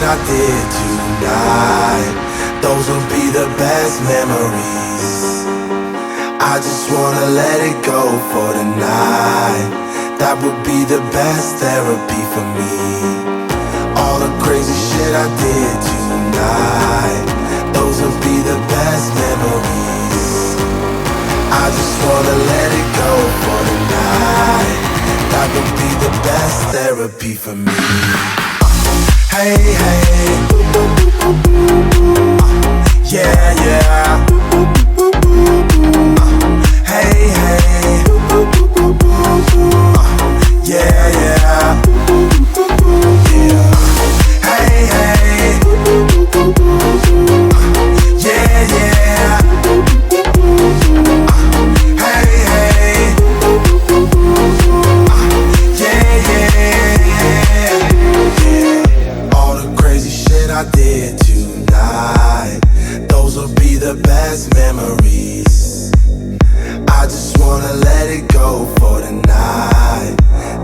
I did tonight, those will be the best memories. I just wanna let it go for the night. That would be the best therapy for me. All the crazy shit I did tonight, those will be the best memories. I just wanna let it go for the night. That would be the best therapy for me. Hey, hey, yeah, yeah. Hey, hey, yeah, yeah, yeah. Hey, hey, yeah, yeah. Hey, hey, yeah. All the crazy shit I did tonight, those will be the best memories. I just wanna let it go for the night.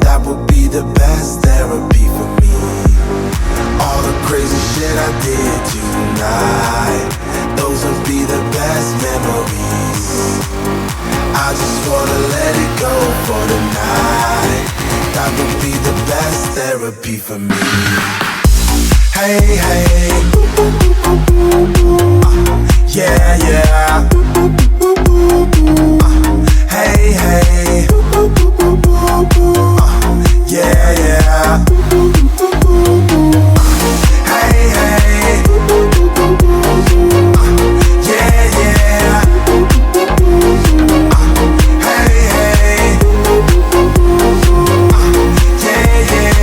That would be the best therapy for me. All the crazy shit I did tonight, those will be the best memories. I just wanna let it go for the night. That would be the best therapy for me. Hey, hey, yeah, yeah. Hey, hey, yeah, yeah. Hey, hey, yeah, yeah. Hey, hey, yeah, yeah.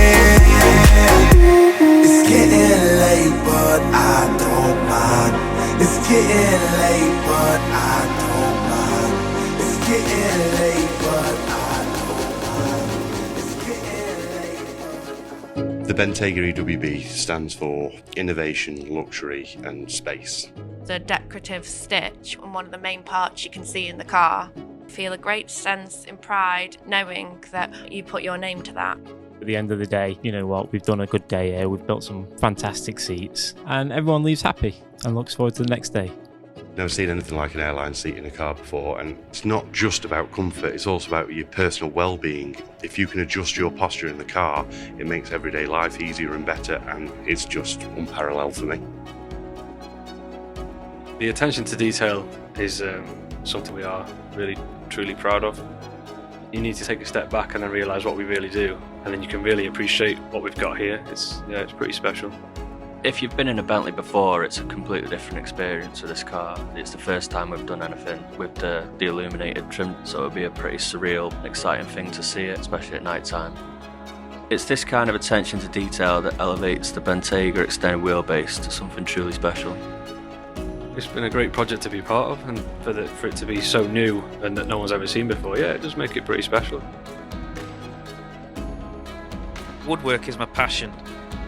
It's getting late, but I don't mind. It's getting late, but I don't mind. It's getting late, but I don't mind. It's getting late. The Bentayga EWB stands for Innovation, Luxury and Space. The decorative stitch on one of the main parts you can see in the car. Feel a great sense and pride knowing that you put your name to that. At the end of the day, you know what, we've done a good day here, we've built some fantastic seats, and everyone leaves happy and looks forward to the next day. Never seen anything like an airline seat in a car before, and it's not just about comfort, it's also about your personal well-being. If you can adjust your posture in the car, it makes everyday life easier and better, and it's just unparalleled for me. The attention to detail is something we are really, truly proud of. You need to take a step back and then realise what we really do, and then you can really appreciate what we've got here. It's pretty special. If you've been in a Bentley before, it's a completely different experience with this car. It's the first time we've done anything with the illuminated trim, so it'll be a pretty surreal, exciting thing to see it, especially at night time. It's this kind of attention to detail that elevates the Bentayga extended wheelbase to something truly special. It's been a great project to be part of, and for it to be so new and that no one's ever seen before, yeah, it does make it pretty special. Woodwork is my passion.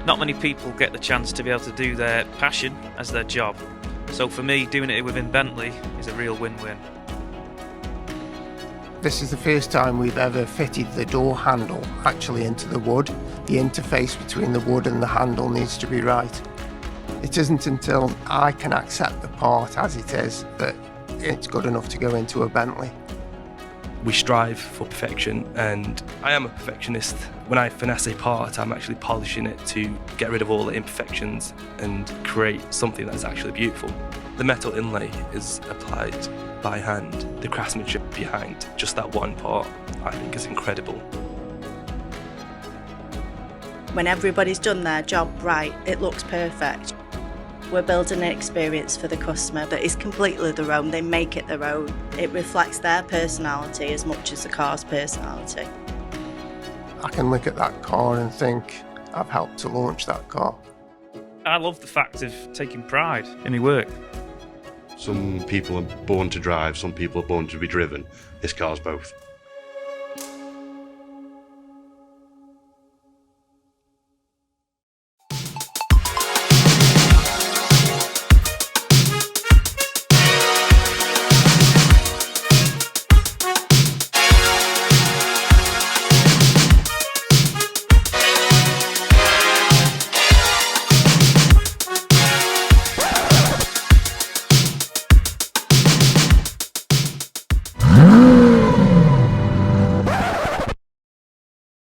Not many people get the chance to be able to do their passion as their job. So for me, doing it within Bentley is a real win-win. This is the first time we've ever fitted the door handle actually into the wood. The interface between the wood and the handle needs to be right. It isn't until I can accept the part as it is that it's good enough to go into a Bentley. We strive for perfection, and I am a perfectionist. When I finesse a part, I'm actually polishing it to get rid of all the imperfections and create something that is actually beautiful. The metal inlay is applied by hand. The craftsmanship behind just that one part, I think, is incredible. When everybody's done their job right, it looks perfect. We're building an experience for the customer that is completely their own. They make it their own. It reflects their personality as much as the car's personality. I can look at that car and think, I've helped to launch that car. I love the fact of taking pride in my work. Some people are born to drive, some people are born to be driven. This car's both.